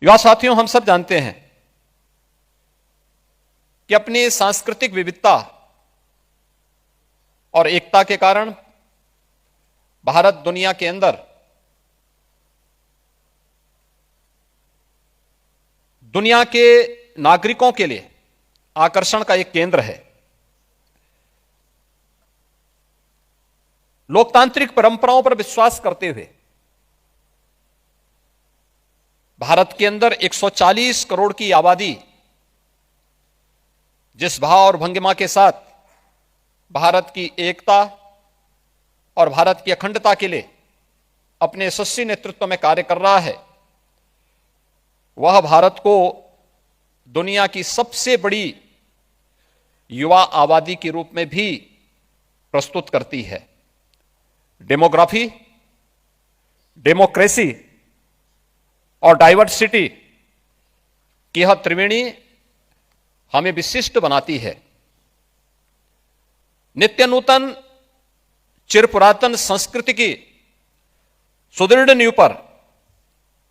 युवा साथियों, हम सब जानते हैं कि अपनी सांस्कृतिक विविधता और एकता के कारण भारत दुनिया के अंदर दुनिया के नागरिकों के लिए आकर्षण का एक केंद्र है। लोकतांत्रिक परंपराओं पर विश्वास करते हुए भारत के अंदर 140 करोड़ की आबादी जिस भाव और भंगिमा के साथ भारत की एकता और भारत की अखंडता के लिए अपने यशस्वी नेतृत्व में कार्य कर रहा है, वह भारत को दुनिया की सबसे बड़ी युवा आबादी के रूप में भी प्रस्तुत करती है। डेमोग्राफी, डेमोक्रेसी और डाइवर्सिटी की यह त्रिवेणी हमें विशिष्ट बनाती है। नित्य नूतन चिरपुरातन संस्कृति की सुदृढ़ नींव पर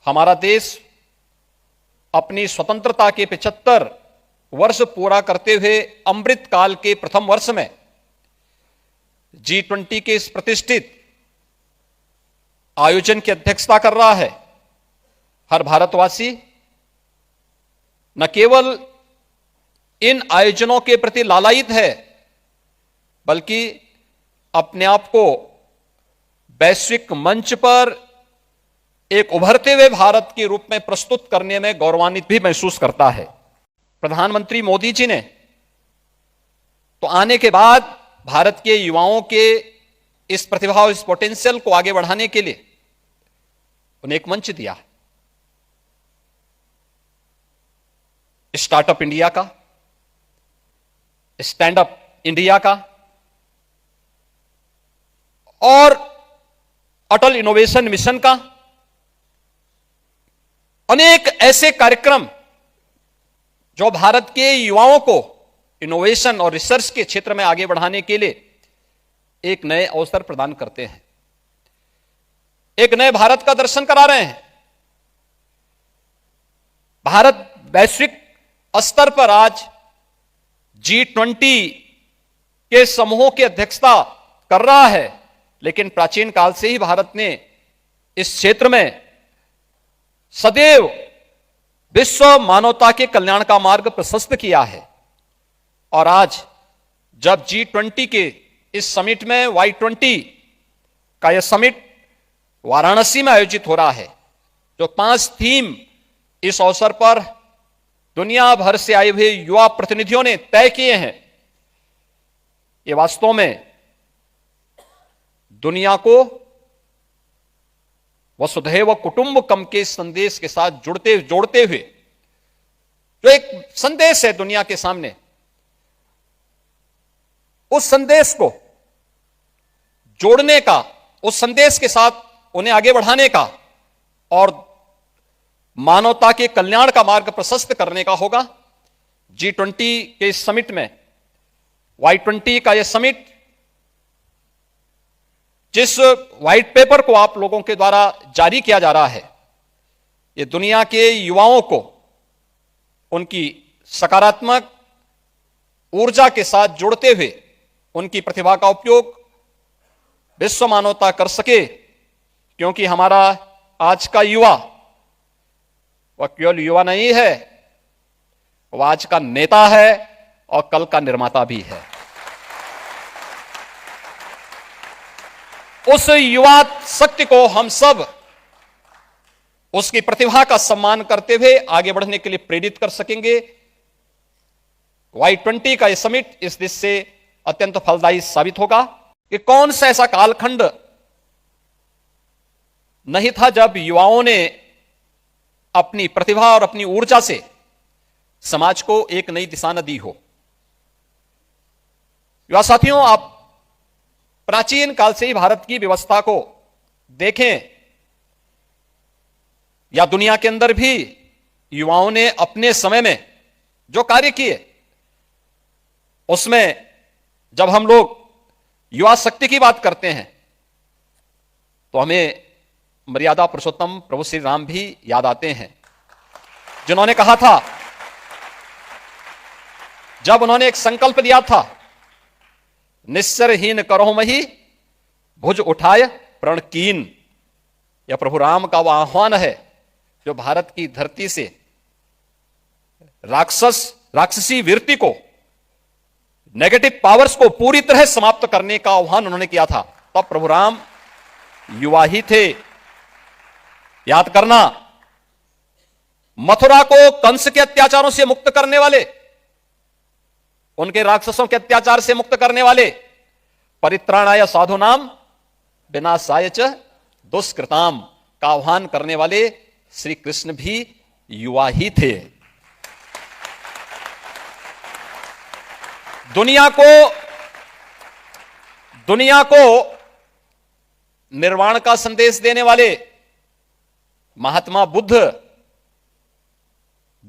हमारा देश अपनी स्वतंत्रता के 75 वर्ष पूरा करते हुए अमृत काल के प्रथम वर्ष में G20 के इस प्रतिष्ठित आयोजन की अध्यक्षता कर रहा है। हर भारतवासी न केवल इन आयोजनों के प्रति लालायित है, बल्कि अपने आप को वैश्विक मंच पर एक उभरते हुए भारत के रूप में प्रस्तुत करने में गौरवान्वित भी महसूस करता है। प्रधानमंत्री मोदी जी ने तो आने के बाद भारत के युवाओं के इस प्रतिभा और इस पोटेंशियल को आगे बढ़ाने के लिए उन्हें एक मंच दिया। स्टार्टअप इंडिया का, स्टैंड अप इंडिया का और अटल इनोवेशन मिशन का, अनेक ऐसे कार्यक्रम जो भारत के युवाओं को इनोवेशन और रिसर्च के क्षेत्र में आगे बढ़ाने के लिए एक नए अवसर प्रदान करते हैं, एक नए भारत का दर्शन करा रहे हैं। भारत वैश्विक स्तर पर आज G20 के समूहों की अध्यक्षता कर रहा है, लेकिन प्राचीन काल से ही भारत ने इस क्षेत्र में सदैव विश्व मानवता के कल्याण का मार्ग प्रशस्त किया है। और आज जब G20 के इस समिट में Y20 का यह समिट वाराणसी में आयोजित हो रहा है, जो 5 थीम इस अवसर पर दुनिया भर से आए हुए युवा प्रतिनिधियों ने तय किए हैं, ये वास्तव में दुनिया को वसुधैव कुटुंबकम के संदेश के साथ जोड़ते हुए जो एक संदेश है दुनिया के सामने, उस संदेश को जोड़ने का, उस संदेश के साथ उन्हें आगे बढ़ाने का और मानवता के कल्याण का मार्ग प्रशस्त करने का होगा। G20 के इस समिट में Y20 का यह समिट, जिस व्हाइट पेपर को आप लोगों के द्वारा जारी किया जा रहा है, ये दुनिया के युवाओं को उनकी सकारात्मक ऊर्जा के साथ जोड़ते हुए उनकी प्रतिभा का उपयोग विश्व मानवता कर सके, क्योंकि हमारा आज का युवा वह केवल युवा नहीं है, वह आज का नेता है और कल का निर्माता भी है। उस युवा शक्ति को हम सब उसकी प्रतिभा का सम्मान करते हुए आगे बढ़ने के लिए प्रेरित कर सकेंगे। Y20 का यह समिट इस दिशा से अत्यंत फलदायी साबित होगा कि कौन सा ऐसा कालखंड नहीं था जब युवाओं ने अपनी प्रतिभा और अपनी ऊर्जा से समाज को एक नई दिशा न दी हो। युवा साथियों, आप प्राचीन काल से ही भारत की व्यवस्था को देखें या दुनिया के अंदर भी युवाओं ने अपने समय में जो कार्य किए, उसमें जब हम लोग युवा शक्ति की बात करते हैं तो हमें मर्यादा पुरुषोत्तम प्रभु श्री राम भी याद आते हैं। जिन्होंने कहा था, जब उन्होंने एक संकल्प दिया था, निस्सरहीन करो मही भुज उठाए प्रण कीन, यह प्रभु राम का वह आह्वान है जो भारत की धरती से राक्षसी वृत्ति को, नेगेटिव पावर्स को पूरी तरह समाप्त करने का आह्वान उन्होंने किया था। तब प्रभु राम युवा ही थे। याद करना, मथुरा को कंस के अत्याचारों से मुक्त करने वाले, उनके राक्षसों के अत्याचार से मुक्त करने वाले, परित्राणाय साधुनाम विनाशाय च दुष्कृताम का आह्वान करने वाले श्री कृष्ण भी युवा ही थे। दुनिया को निर्वाण का संदेश देने वाले महात्मा बुद्ध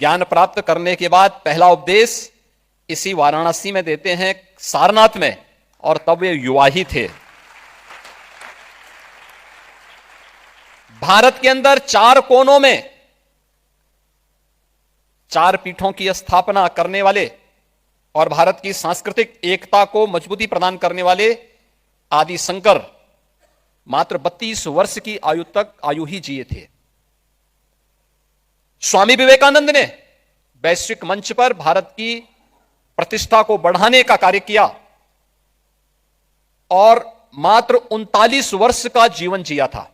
ज्ञान प्राप्त करने के बाद पहला उपदेश इसी वाराणसी में देते हैं, सारनाथ में, और तब वे युवा ही थे। भारत के अंदर 4 कोनों में 4 पीठों की स्थापना करने वाले और भारत की सांस्कृतिक एकता को मजबूती प्रदान करने वाले आदि शंकर मात्र 32 वर्ष की आयु ही जिए थे। स्वामी विवेकानंद ने वैश्विक मंच पर भारत की प्रतिष्ठा को बढ़ाने का कार्य किया और मात्र 39 वर्ष का जीवन जिया था।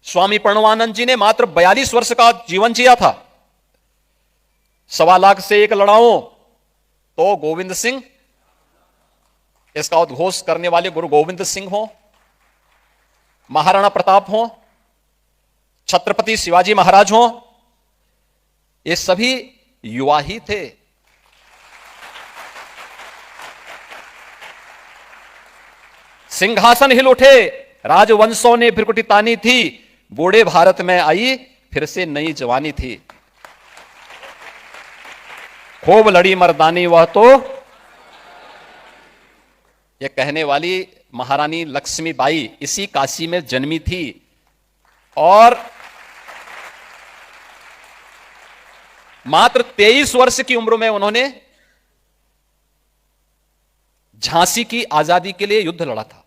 स्वामी प्रणवानंद जी ने मात्र 42 वर्ष का जीवन जिया था। 1.25 लाख से एक लड़ाऊं तो गोविंद सिंह, इसका उद्घोष करने वाले गुरु गोविंद सिंह हो, महाराणा प्रताप हो, छत्रपति शिवाजी महाराज हो, ये सभी युवा ही थे। सिंहासन हिल उठे, राजवंशों ने भ्रिकुटी तानी थी, बूढ़े भारत में आई फिर से नई जवानी थी। खूब लड़ी मर्दानी वह तो, यह कहने वाली महारानी लक्ष्मीबाई इसी काशी में जन्मी थी और मात्र 23 वर्ष की उम्र में उन्होंने झांसी की आजादी के लिए युद्ध लड़ा था।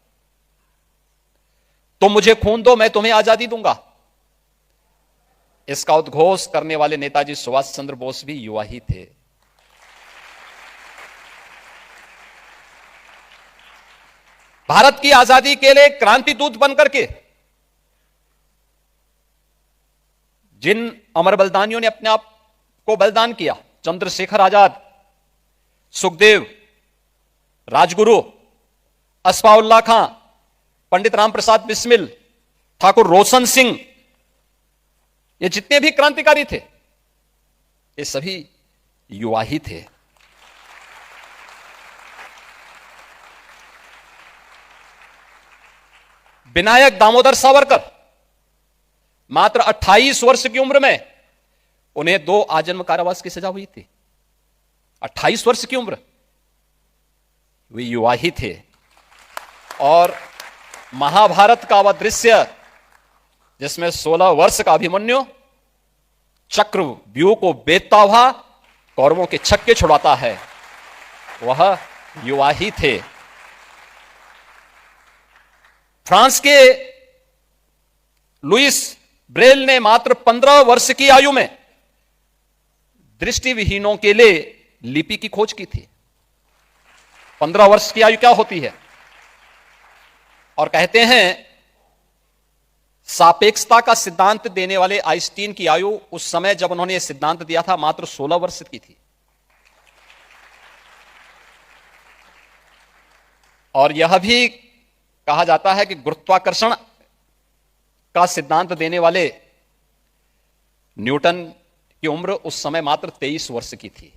तुम मुझे खून दो, मैं तुम्हें आजादी दूंगा। इसका उद्घोष करने वाले नेताजी सुभाष चंद्र बोस भी युवा ही थे। भारत की आजादी के लिए क्रांति दूत बनकर के जिन अमर बलिदानियों ने अपने आप को बलिदान किया, चंद्रशेखर आजाद, सुखदेव, राजगुरु, अस्फाउल्लाह खां, पंडित राम प्रसाद बिस्मिल, ठाकुर रोशन सिंह, ये जितने भी क्रांतिकारी थे ये सभी युवा ही थे। विनायक दामोदर सावरकर मात्र 28 वर्ष की उम्र में उन्हें 2 आजन्म कारावास की सजा हुई थी। 28 वर्ष की उम्र, वे युवा ही थे। और महाभारत का वह दृश्य जिसमें 16 वर्ष का अभिमन्यु चक्र व्यूह को बेचता हुआ कौरवों के छक्के छुड़ाता है, वह युवा ही थे। फ्रांस के लुइस ब्रेल ने मात्र 15 वर्ष की आयु में दृष्टिविहीनों के लिए लिपि की खोज की थी। 15 वर्ष की आयु क्या होती है? और कहते हैं सापेक्षता का सिद्धांत देने वाले आइंस्टीन की आयु उस समय जब उन्होंने यह सिद्धांत दिया था मात्र 16 वर्ष की थी। और यह भी कहा जाता है कि गुरुत्वाकर्षण का सिद्धांत देने वाले न्यूटन की उम्र उस समय मात्र 23 वर्ष की थी।